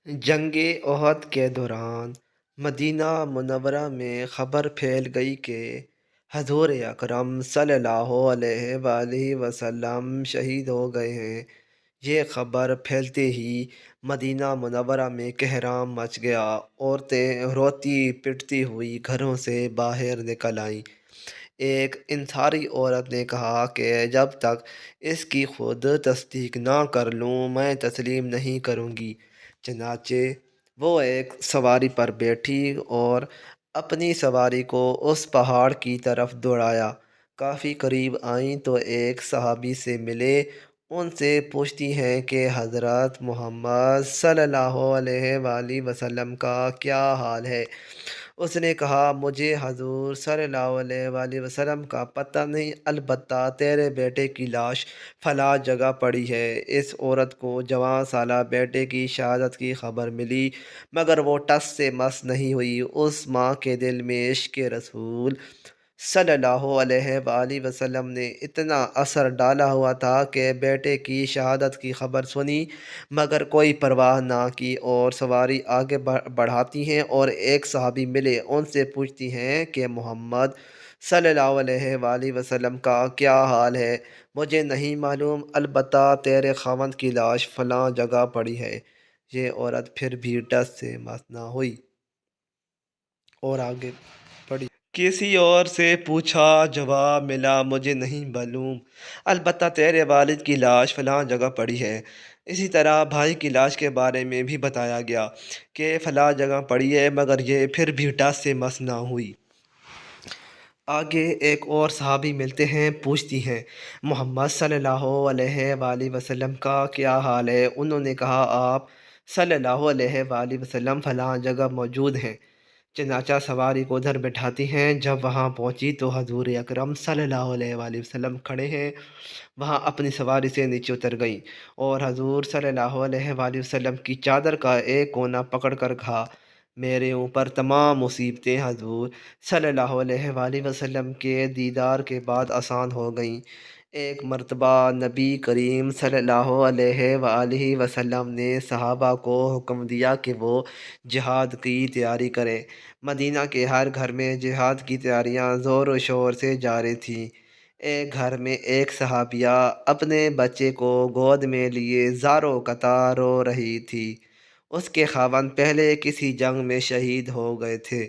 जंग ओहद के दौरान मदीना मुनव्वरा में ख़बर फैल गई कि हज़ूर अकरम सल्लल्लाहु अलैहि वसल्लम शहीद हो गए हैं। ये ख़बर फैलते ही मदीना मुनव्वरा में कहराम मच गया। औरतें रोती पिटती हुई घरों से बाहर निकल आईं। एक इंसारी औरत ने कहा कि जब तक इसकी खुद तस्दीक ना कर लूँ मैं तस्लीम नहीं करूँगी। चनाचे वो एक सवारी पर बैठी और अपनी सवारी को उस पहाड़ की तरफ दौड़ाया। काफ़ी करीब आईं तो एक सहाबी से मिले। उनसे पूछती हैं कि हज़रत मोहम्मद सल्लल्लाहु अलैहि वसल्लम का क्या हाल है। उसने कहा मुझे हजूर सल्लल्लाहु अलैहि वसल्लम का पता नहीं, अलबत्ता तेरे बेटे की लाश फला जगह पड़ी है। इस औरत को जवान साला बेटे की शहादत की खबर मिली, मगर वो टस से मस नहीं हुई। उस माँ के दिल में इश्क रसूल सल्लल्लाहु अलैहि वसल्लम ने इतना असर डाला हुआ था कि बेटे की शहादत की खबर सुनी मगर कोई परवाह ना की और सवारी आगे बढ़ाती हैं और एक सहाबी मिले। उनसे पूछती हैं कि मोहम्मद सल्लल्लाहु अलैहि वसल्लम का क्या हाल है। मुझे नहीं मालूम, अलबत्ता तेरे खावंद की लाश फलां जगह पड़ी है। ये औरत फिर भी टस से मस ना हुई और आगे बढ़ी। किसी और से पूछा, जवाब मिला मुझे नहीं मालूम, अलबत्ता तेरे वालिद की लाश फलां जगह पड़ी है। इसी तरह भाई की लाश के बारे में भी बताया गया कि फलां जगह पड़ी है, मगर ये फिर भी टस से मस ना हुई। आगे एक और सहाबी मिलते हैं, पूछती हैं मोहम्मद सल्लल्लाहु अलैहि वसल्लम का क्या हाल है। उन्होंने कहा आप सल्लल्लाहु अलैहि वसल्लम फलां जगह मौजूद हैं। चनाचा सवारी को उधर बैठाती हैं। जब वहाँ पहुँची तो हजूर अकरम सल्लल्लाहु अलैहि वसल्लम खड़े हैं। वहाँ अपनी सवारी से नीचे उतर गई और हजूर सल्लल्लाहु अलैहि वसल्लम की चादर का एक कोना पकड़ कर कहा, मेरे ऊपर तमाम मुसीबतें हजूर सल्लल्लाहु अलैहि वसल्लम के दीदार के बाद आसान हो गईं। एक मर्तबा नबी करीम सल्लल्लाहु अलैहि वसल्लम ने सहाबा को हुक्म दिया कि वो जिहाद की तैयारी करें। मदीना के हर घर में जिहाद की तैयारियां ज़ोर व शोर से जारी थीं। एक घर में एक सहाबिया अपने बच्चे को गोद में लिए ज़ारो कतार रो रही थी। उसके खावंद पहले किसी जंग में शहीद हो गए थे।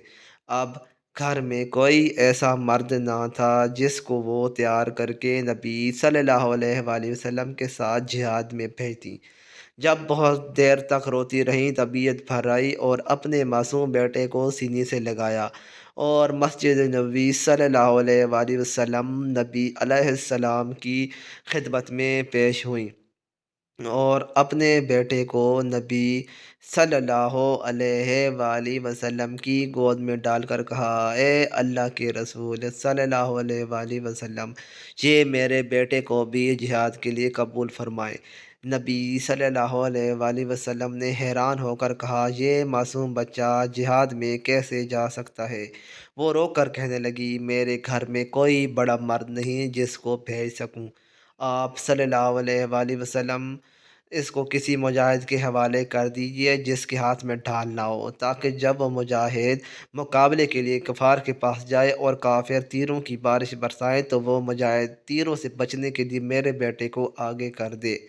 अब घर में कोई ऐसा मर्द ना था जिसको वो तैयार करके नबी सल्लल्लाहु अलैहि वसल्लम के साथ जिहाद में भेजती। जब बहुत देर तक रोती रहीं, तबीयत भर आई और अपने मासूम बेटे को सीने से लगाया और मस्जिद नबी सल्लल्लाहु अलैहि वसल्लम नबी अलैहिस्सलाम की खिदमत में पेश हुई और अपने बेटे को नबी सल्लल्लाहु अलैहि वसल्लम की गोद में डालकर कहा, ए अल्लाह के रसूल सल्लल्लाहु अलैहि वसल्लम, ये मेरे बेटे को भी जिहाद के लिए कबूल फरमाएं। नबी सल्लल्लाहु अलैहि वसल्लम ने हैरान होकर कहा, ये मासूम बच्चा जिहाद में कैसे जा सकता है। वो रो कर कहने लगी, मेरे घर में कोई बड़ा मर्द नहीं जिसको भेज सकूं। आप सल्लल्लाहु अलैहि वसल्लम इसको किसी मुजाहिद के हवाले कर दीजिए जिसके हाथ में ढाल ना हो, ताकि जब वो मुजाहिद मुकाबले के लिए कफ़ार के पास जाए और काफिर तीरों की बारिश बरसाए तो वो मुजाहिद तीरों से बचने के लिए मेरे बेटे को आगे कर दे।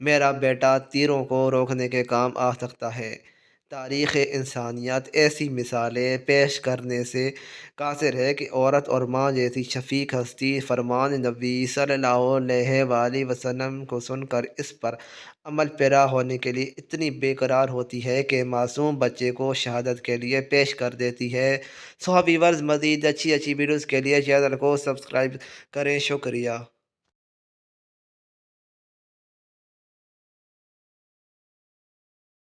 मेरा बेटा तीरों को रोकने के काम आ सकता है। तारीख़ इंसानियत ऐसी मिसालें पेश करने से कासिर है कि औरत और माँ जैसी शफ़ीक हस्ती फरमान नबी सल्लल्लाहु अलैहि वसल्लम को सुनकर इस पर अमल पैरा होने के लिए इतनी बेकरार होती है कि मासूम बच्चे को शहादत के लिए पेश कर देती है। सो वीवर्स, मज़ीद अच्छी अच्छी वीडियोज़ के लिए चैनल को सब्सक्राइब करें। शुक्रिया।